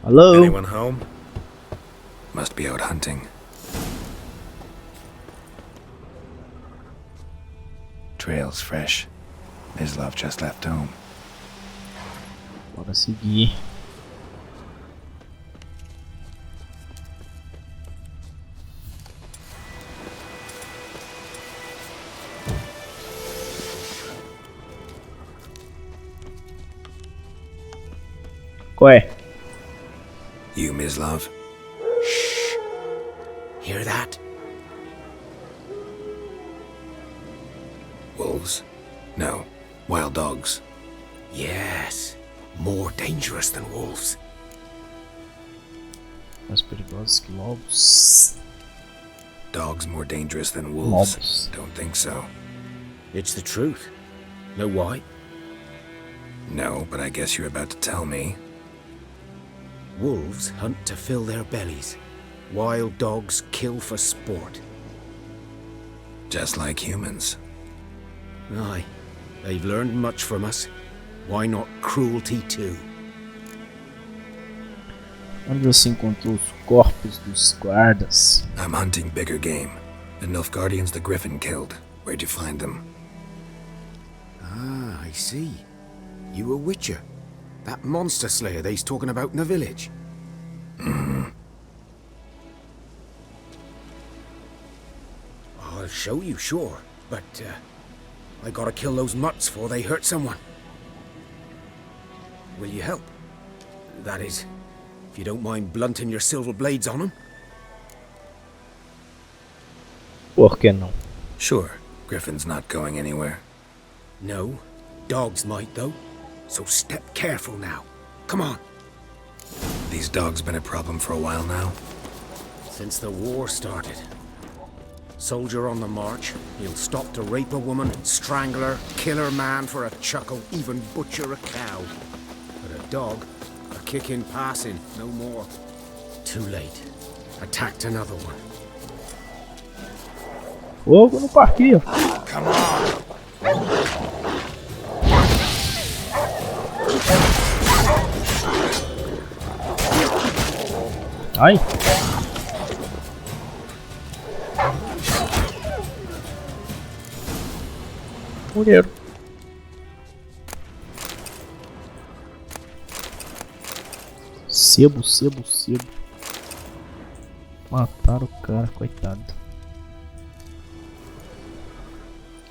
Hello? Anyone home? Must be out hunting. Trail's fresh. Mislav just left home. Bora seguir. Qual é? You, Mislav? Shh. Hear that? Wolves? No. Wild dogs. Yes. More dangerous than wolves. Mais perigosos que lobos. Dogs more dangerous than wolves? Lobos. Don't think so. It's the truth. Know why? No, but I guess you're about to tell me. Wolves hunt to fill their bellies. Wild dogs kill for sport. Just like humans. Aye. They've learned much from us. Why not cruelty too? Onde você encontrou os corpos dos guardas? I'm hunting bigger game. The Nilfgaardians the Griffin killed. Where'd you find them? Ah, I see. You a witcher. That monster slayer they's talking about in the village. Mm-hmm. I'll show you, sure. But, I gotta kill those mutts before they hurt someone. Will you help? That is, if you don't mind blunting your silver blades on them. Por que não? Sure. Griffin's not going anywhere. No. Dogs might, though. So step careful now. Come on. These dogs been a problem for a while now? Since the war started. Soldier on the march, he'll stop to rape a woman, strangle her, kill her man for a chuckle, even butcher a cow. But a dog, a kick in passing, no more. Too late. Attacked another one. Fogo no parquinho. Come on! Ai. Morreram. Sebo. Mataram o cara, coitado.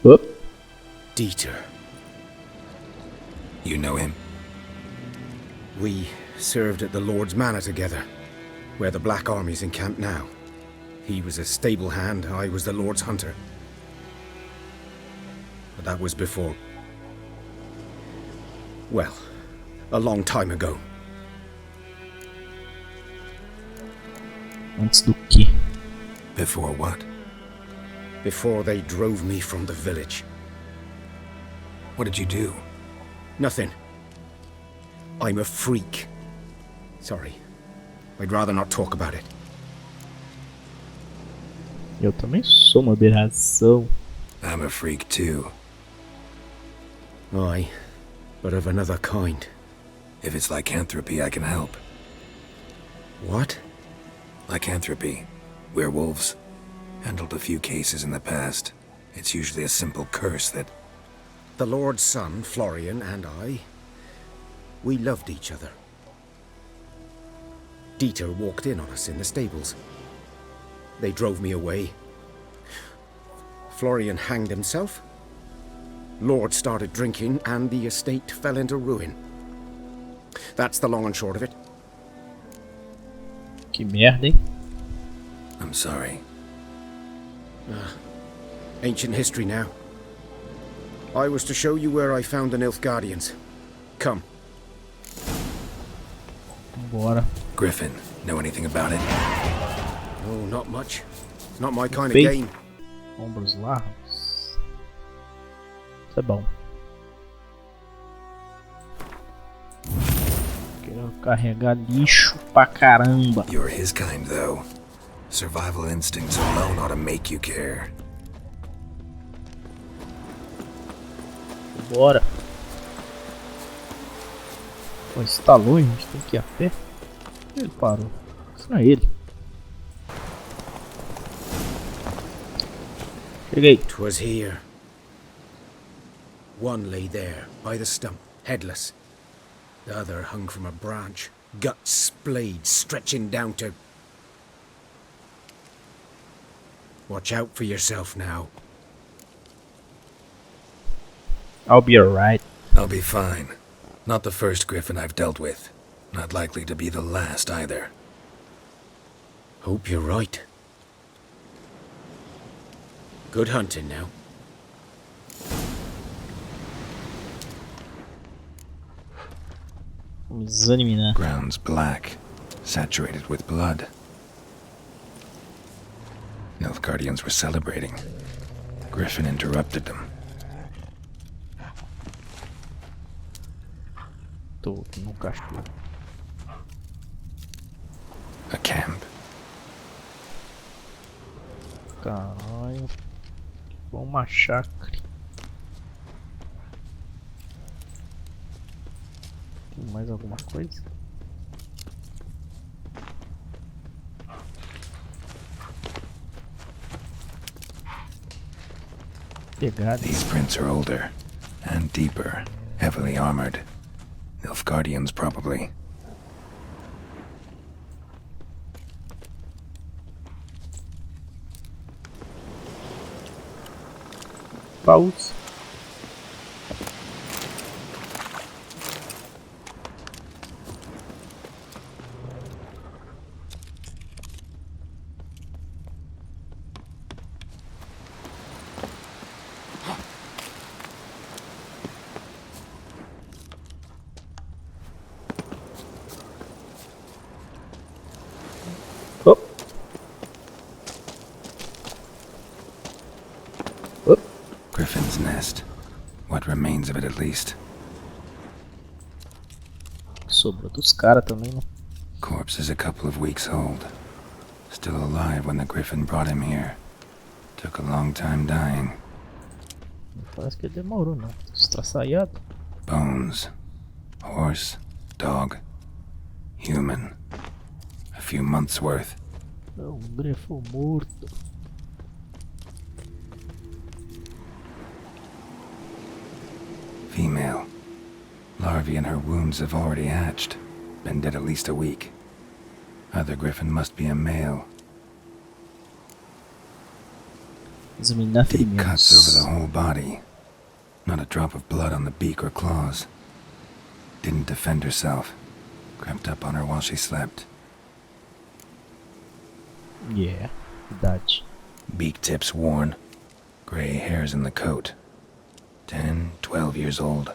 Oh. Dieter. You know him? We served at the Lord's Manor together, where the Black Army's encamped now. He was a stable hand, I was the Lord's hunter. But that was before... well, a long time ago. Antes do que? Before what? Before they drove me from the village. What did you do? Nothing. I'm a freak. Sorry. I'd rather not talk about it. Eu também sou uma aberração. I'm a freak too. Aye, but of another kind. If it's lycanthropy, I can help. What? Lycanthropy. Werewolves. Handled a few cases in the past. It's usually a simple curse that... The Lord's son, Florian, and I... we loved each other. Dieter walked in on us in the stables. They drove me away. Florian hanged himself. Lord started drinking, and the estate fell into ruin. That's the long and short of it. Que merda, hein? I'm sorry. Ancient history now. I was to show you where I found the Nilfgaardians. Come. Bora. Griffin, know anything about it? Oh, not much. It's not my kind of Bem. game. Ombros largos. Isso é bom. Quero carregar lixo pra caramba. You're his kind, though. Survival instincts alone ought to make you care. Bora. Pô, isso tá longe, a gente tem que ir a pé. Ele parou. Isso não é ele. Cheguei. 'Twas here. One lay there, by the stump, headless. The other hung from a branch, guts splayed, stretching down to... Watch out for yourself now. I'll be alright. I'll be fine. Not the first griffin I've dealt with. Not likely to be the last either. Hope you're right. Good hunting now. Vamos examinar. Ground's black, saturated with blood. Nilfgaardians were celebrating. Griffin interrupted them. Tô no cachorro. A camp. Caralho. Bom massacre. Tem mais alguma coisa? Pegada. These prints are older and deeper, heavily armored. Nilfgaardians, probably. Baús. Oh. Oh. Griffin's nest. What remains of it, at least. Sobrou dos caras também, né? Corpse is a couple of weeks old. Still alive when the griffin brought him here. Took a long time dying. Não parece que ele demorou, não. Estraçaiado. Bones. Horse. Dog. Human. A few months' worth. É um grifo morto. Female. Larvae in her wounds have already hatched. Been dead at least a week. Other griffin must be a male. Examinar Deep cuts over ferimentos. the whole body. Not a drop of blood on the beak or claws. Didn't defend herself. Crept up on her while she slept. Yeah, verdade. Beak tips worn. Gray hairs in the coat. 10, 12 years old.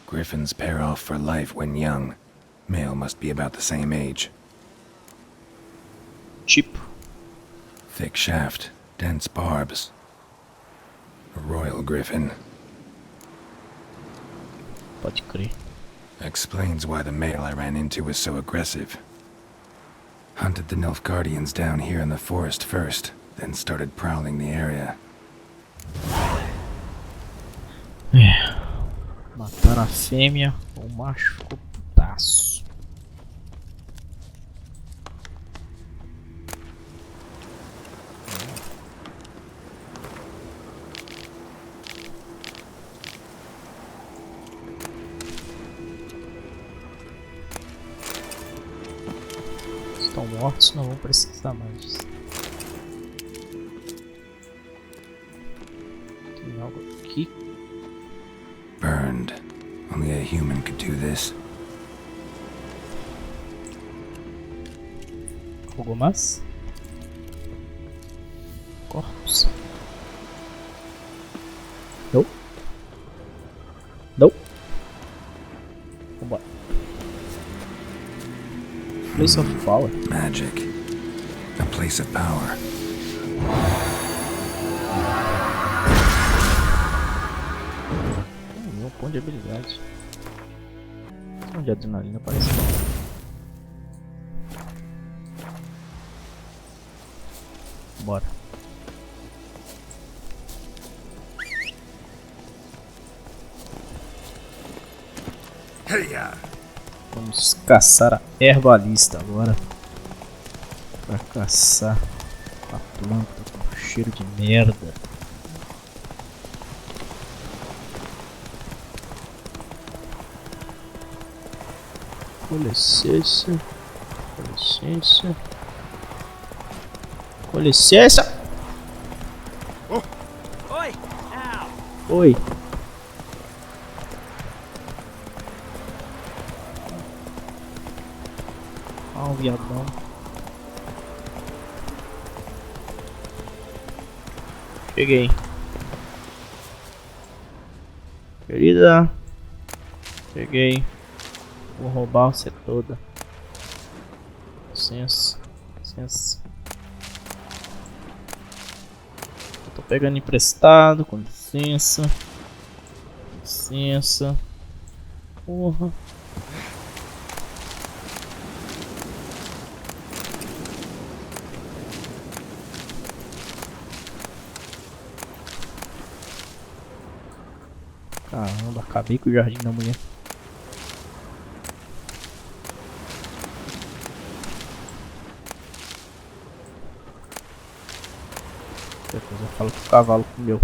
Griffins pair off for life when young. Male must be about the same age. Tipo. Thick shaft, dense barbs. A royal griffin. Pode crer. Explains why the male I ran into was so aggressive. Hunted the Nilfgaardians down here in the forest first, then started prowling the area. É. Mataram a fêmea, o macho ficou putaço. Estão mortos, não vão precisar mais. Tem algo aqui. Burned. Only a human could do this. Algo mais? Corpos. Não. Não. Vambora. Place of power. Magic. A place of power. Meu ponto de habilidade. Onde a adrenalina parece bom. Bora. Hey-ya! Vamos caçar a herbalista agora. Pra caçar a planta com cheiro de merda. Com licença. Com licença. Com licença. Oi! Oi. Ah, um viadão. Cheguei. Querida. Cheguei. Vou roubar você toda. Licença. Licença. Eu tô pegando emprestado. Com licença. Licença. Porra. Caramba, acabei com o jardim da mulher. Depois eu falo que o cavalo comeu.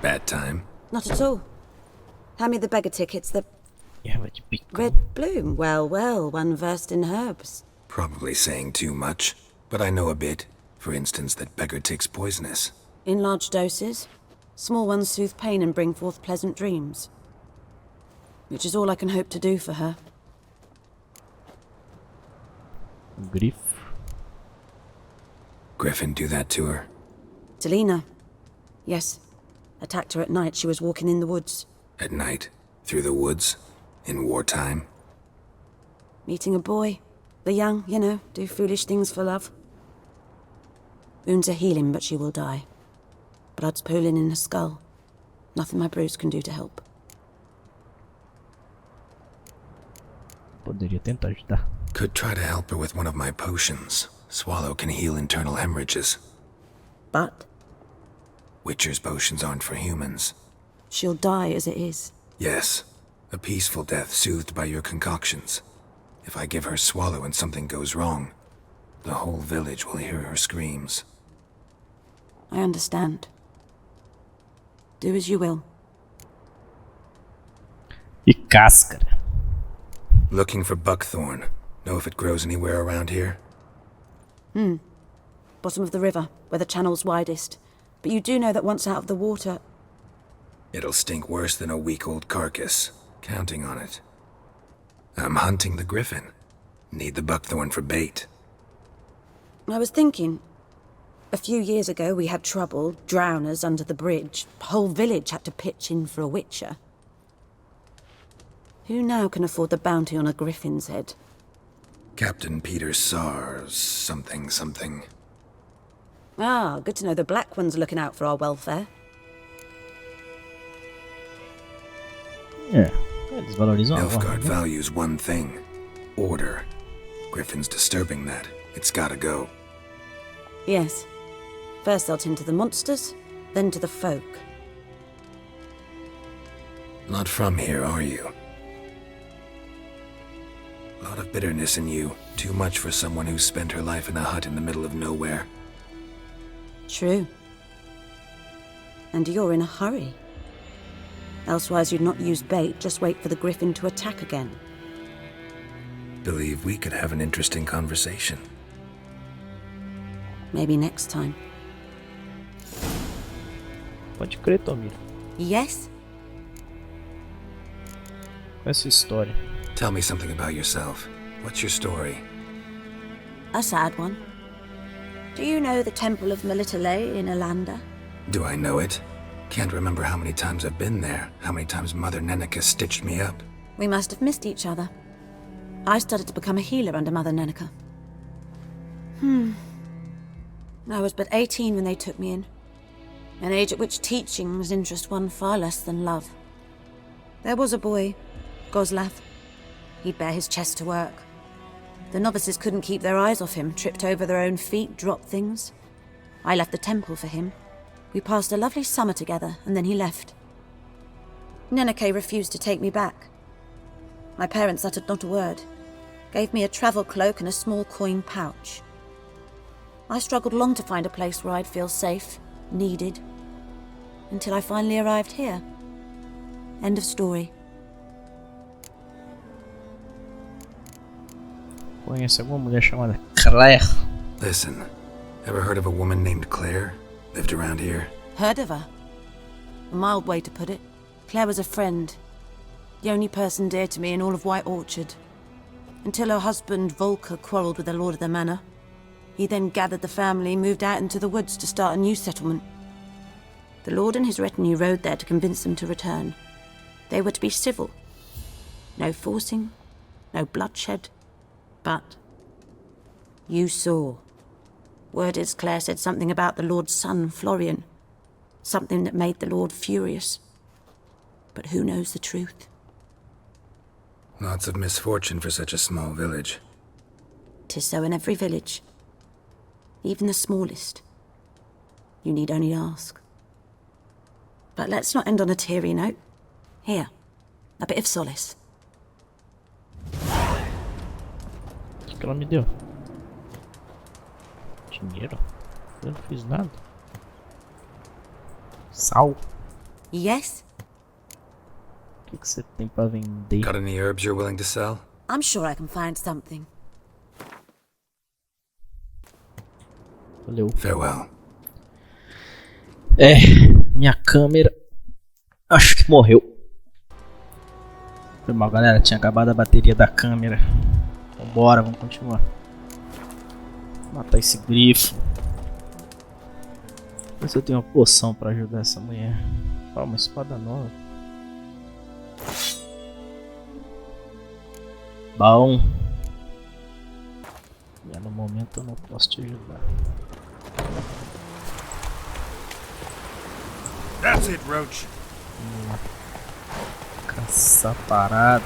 Bad time. Not at all. Hand me the beggar tickets, the Erva de picão. red bloom. Well, well, one versed in herbs. Probably saying too much, but I know a bit. For instance, that beggar tick's poisonous. In large doses. Small ones soothe pain and bring forth pleasant dreams. Which is all I can hope to do for her. Grifo. Griffin do that to her? Delina. Yes. Attacked her at night. She was walking in the woods. At night? Through the woods? In wartime? Meeting a boy. The young, you know, do foolish things for love. Wounds are healing, but she will die. Blood's pooling in her skull. Nothing my bruise can do to help. Poderia tentar ajudar. Could try to help her with one of my potions. Swallow can heal internal hemorrhages. But Witcher's potions aren't for humans. she'll die as it is. Yes, a peaceful death soothed by your concoctions. If I give her Swallow and something goes wrong, the whole village will hear her screams. I understand. Do as you will. E cáscara. Looking for buckthorn. Know if it grows anywhere around here? Bottom of the river, where the channel's widest. But you do know that once out of the water... It'll stink worse than a week-old carcass. Counting on it. I'm hunting the griffin. Need the buckthorn for bait. I was thinking... A few years ago we had trouble, drowners under the bridge. Whole village had to pitch in for a witcher. Who now can afford the bounty on a griffin's head? Captain Peter Sars, something. Ah, good to know the Black One's looking out for our welfare. É, eles valorizam a Nilfgaard honra, né? values one thing. Order. Griffin's disturbing that. It's gotta go. Yes. First they'll tend to the monsters, then to the folk. Not from here, are you? Lot of bitterness in you. Too much for someone who spent her life in a hut in the middle of nowhere. True. And you're in a hurry. Elsewise you'd not use bait, just wait for the griffin to attack again. Believe we could have an interesting conversation. Maybe next time. Pode crer, Tomir. Yes? Com essa história. Tell me something about yourself. What's your story? A sad one. Do you know the Temple of Melitele in Alanda? Do I know it? Can't remember how many times I've been there, how many times Mother Neneka stitched me up. We must have missed each other. I started to become a healer under Mother Neneka. I was but 18 when they took me in. An age at which teaching was interest one far less than love. There was a boy, Goslav. He'd bare his chest to work. The novices couldn't keep their eyes off him, tripped over their own feet, dropped things. I left the temple for him. We passed a lovely summer together, and then he left. Neneke refused to take me back. My parents uttered not a word, gave me a travel cloak and a small coin pouch. I struggled long to find a place where I'd feel safe, needed, until I finally arrived here. End of story. Conhece alguma mulher chamada Claire? Listen, ever heard of a woman named Claire? Lived around here? Heard of her? A mild way to put it. Claire was a friend. The only person dear to me in all of White Orchard. Until her husband, Volker, quarrelled with the lord of the manor. He then gathered the family, moved out into the woods to start a new settlement. The lord and his retinue rode there to convince them to return. They were to be civil. No forcing, no bloodshed. But you saw. Word is Claire said something about the lord's son, Florian. Something that made the lord furious. But who knows the truth? Lots of misfortune for such a small village. 'Tis so in every village. Even the smallest. You need only ask. But let's not end on a teary note. Here, a bit of solace. O que ela me deu? Dinheiro? Eu não fiz nada. Sal? Yes? O que você tem pra vender? Got any herbs you're willing to sell? I'm sure I can find something. Valeu. Farewell. Minha câmera acho que morreu. Foi mal, galera, tinha acabado a bateria da câmera. Vambora, vamos continuar. Matar esse grifo. Ver se eu tenho uma poção pra ajudar essa mulher. Ó, uma espada nova. Bom. E no momento eu não posso te ajudar. That's it, Roach. Vamos lá. Caçar parada.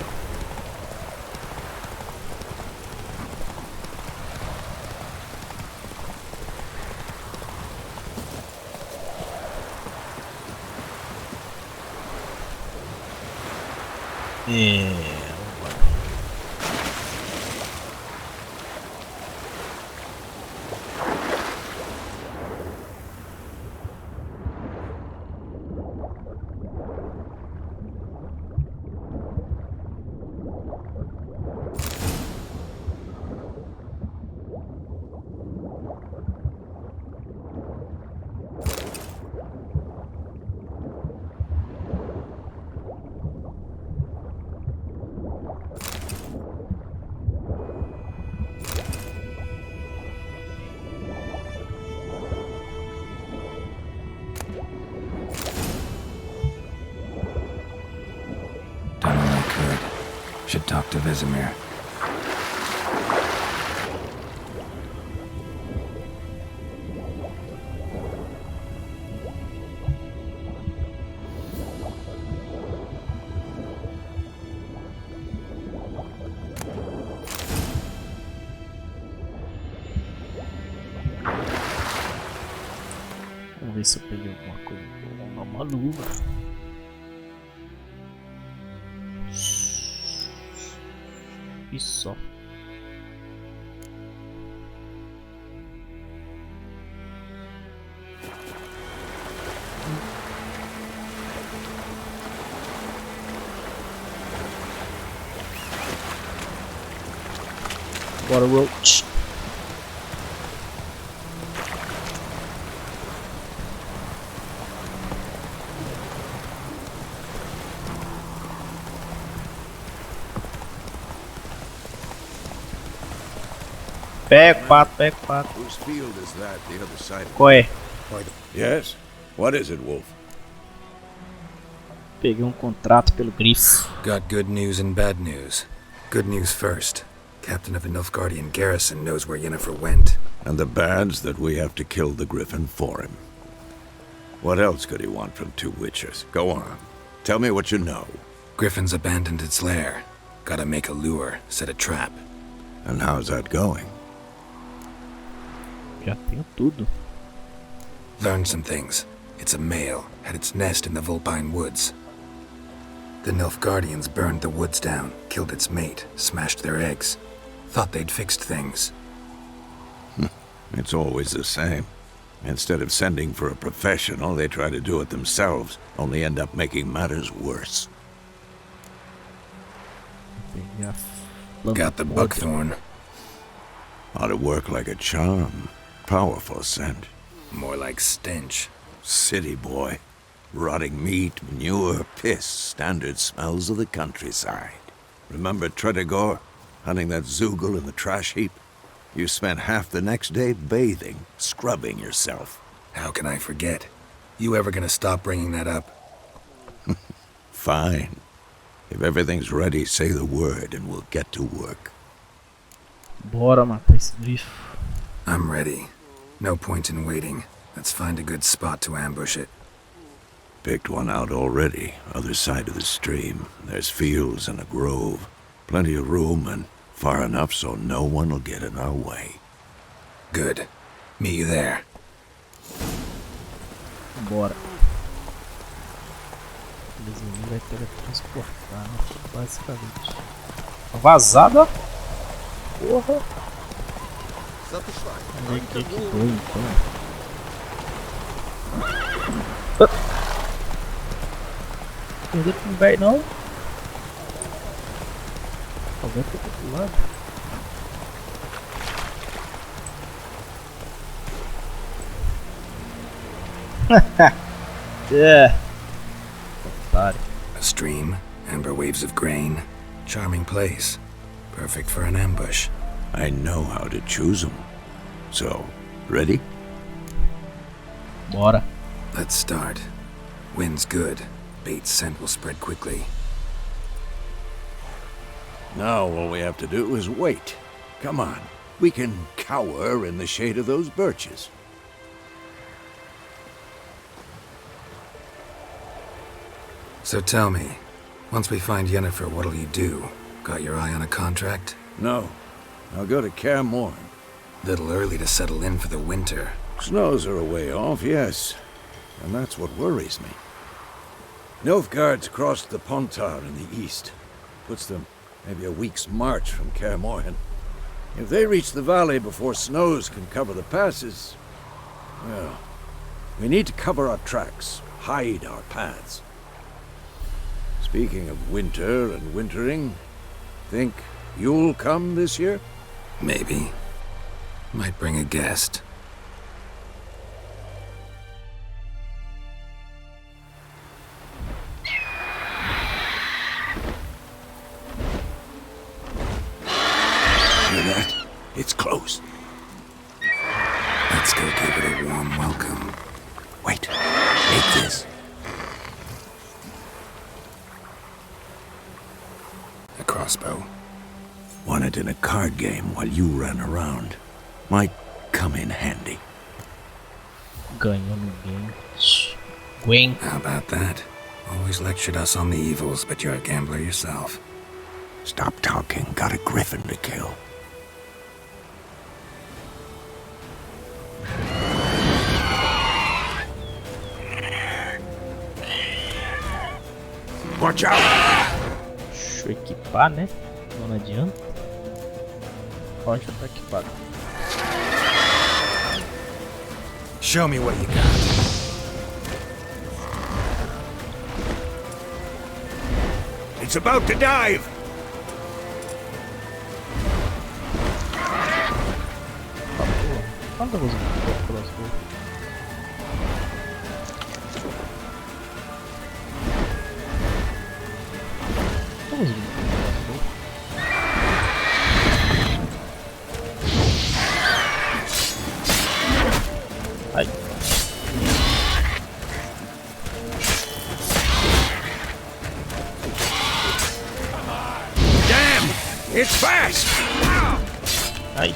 Done all I could. Should talk to Vesemir. Vamos ver se eu peguei alguma coisa. Uma luva. E só. Bora, Roach. Pega o pato, pega o pato. Whose field is that, the other side of Qual é? Yes? What is it, Wolf? Peguei um contrato pelo Grifo. Got good news and bad news. Good news first. Captain of the Nilfgaardian garrison knows where Yennefer went. And the bad's that we have to kill the griffin for him. What else could he want from two witches? Go on. Tell me what you know. Griffin's abandoned its lair. Gotta make a lure, set a trap. And how's that going? Já tenho tudo. Learned some things. It's a male, had its nest in the Vulpine woods. The Nilfgaardians burned the woods down, killed its mate, smashed their eggs. Thought they'd fixed things. It's always the same. Instead of sending for a professional, they try to do it themselves, only end up making matters worse. Got the buckthorn. Ought to work like a charm. Powerful scent. More like stench. City boy. Rotting meat, manure, piss, standard smells of the countryside. Remember Tredegor? Hunting that Zoogle in the trash heap? You spent half the next day bathing, scrubbing yourself. How can I forget? You ever gonna stop bringing that up? Fine. If everything's ready, say the word and we'll get to work. Bora matar esse Grifo. I'm ready. No point in waiting. Let's find a good spot to ambush it. Picked one out already, other side of the stream. There's fields and a grove. Plenty of room and far enough so no one will get in our way. Good. Meet you there. Bora. Beleza, ele vai teletransportar, né? Basicamente. Vazada. Porra. Vamos ver que deu então. Perder pro velho não. Alguém foi pro outro lado. Yeah. Otário. A stream, amber waves of grain. Charming place. Perfect for an ambush. I know how to choose them. So, ready? Bora. Let's start. Wind's good. Bait's scent will spread quickly. Now all we have to do is wait. Come on. We can cower in the shade of those birches. So tell me, once we find Yennefer, what'll you do? Got your eye on a contract? No. I'll go to Kaer Morhen. Little early to settle in for the winter. Snows are a way off, yes. And that's what worries me. Nilfgaard's crossed the Pontar in the east. Puts them maybe a week's march from Kaer Morhen. If they reach the valley before snows can cover the passes, well, we need to cover our tracks, hide our paths. Speaking of winter and wintering, think you'll come this year? Maybe. Might bring a guest. Hear that? It's close. Let's go give it a warm welcome. Wait, take this. A crossbow. Won it in a card game while you ran around. Might come in handy. Ganhou no game. Gwen. How about that? Always lectured us on the evils, but you're a gambler yourself. Stop talking. Got a griffin to kill. Watch out! Deixa eu equipar, né? Não adianta. Pode já tá equipado. Show me what you got. It's about to dive! Quando eu uso o crossbow? Eu uso o crossbow. Ai. Damn! It's fast! Ai.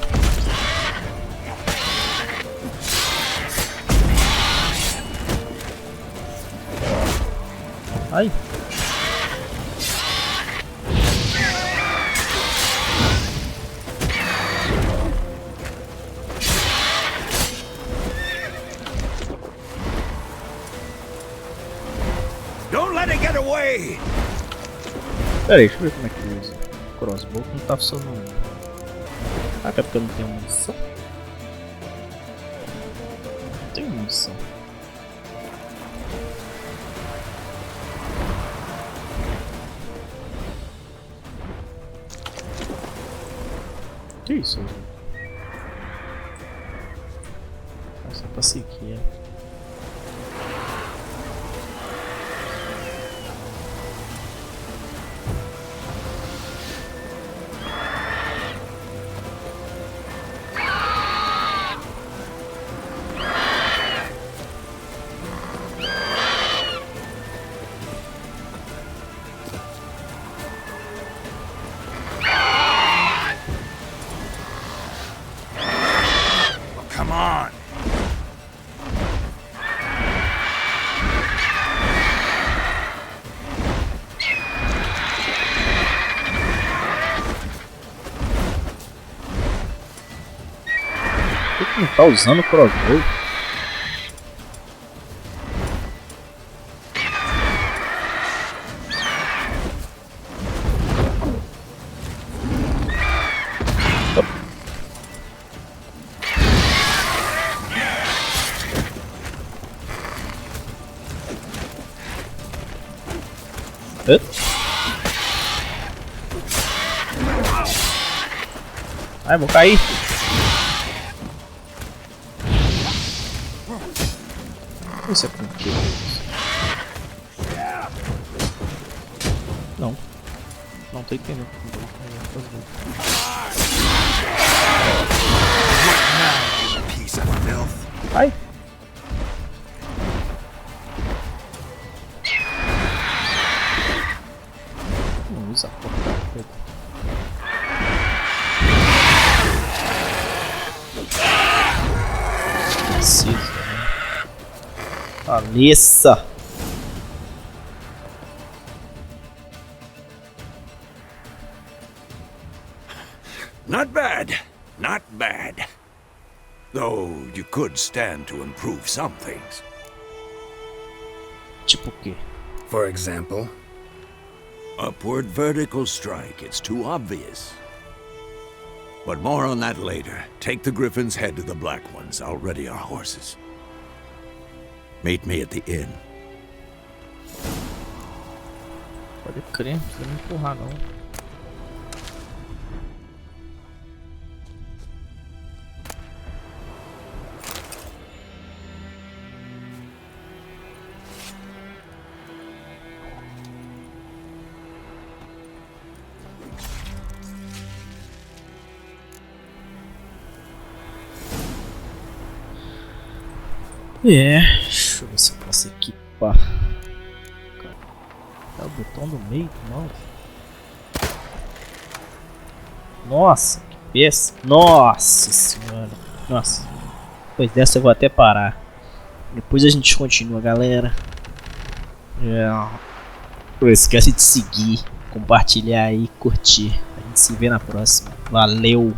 Ai. Don't let it get away! Pera aí, deixa eu ver como é que usa. Crossbow que não tá funcionando. Ah, é porque eu não tenho munição? Não tenho munição. Que isso? Nossa, pra seguir. Come on! Por que não tá usando o crossbow? Hã? Ai, vou cair. Isso é com o quê? Não. Não tô entendendo. Piece of filth. Ai. Não usa a porta. Preciso, né? Alessa. Not bad. Not bad. Though you could stand to improve some things. Tipo o quê? For example, Upward vertical strike. It's too obvious. But more on that later. Take the Griffin's head to the Black Ones. I'll ready our horses. Meet me at the inn. Pode crer, não precisa me empurrar não. Deixa eu ver se eu posso equipar. Tá o botão no meio, não. Nossa, que peça. Nossa senhora. Nossa. Depois dessa eu vou até parar. Depois a gente continua, galera. Não esquece de seguir, compartilhar e curtir. A gente se vê na próxima. Valeu!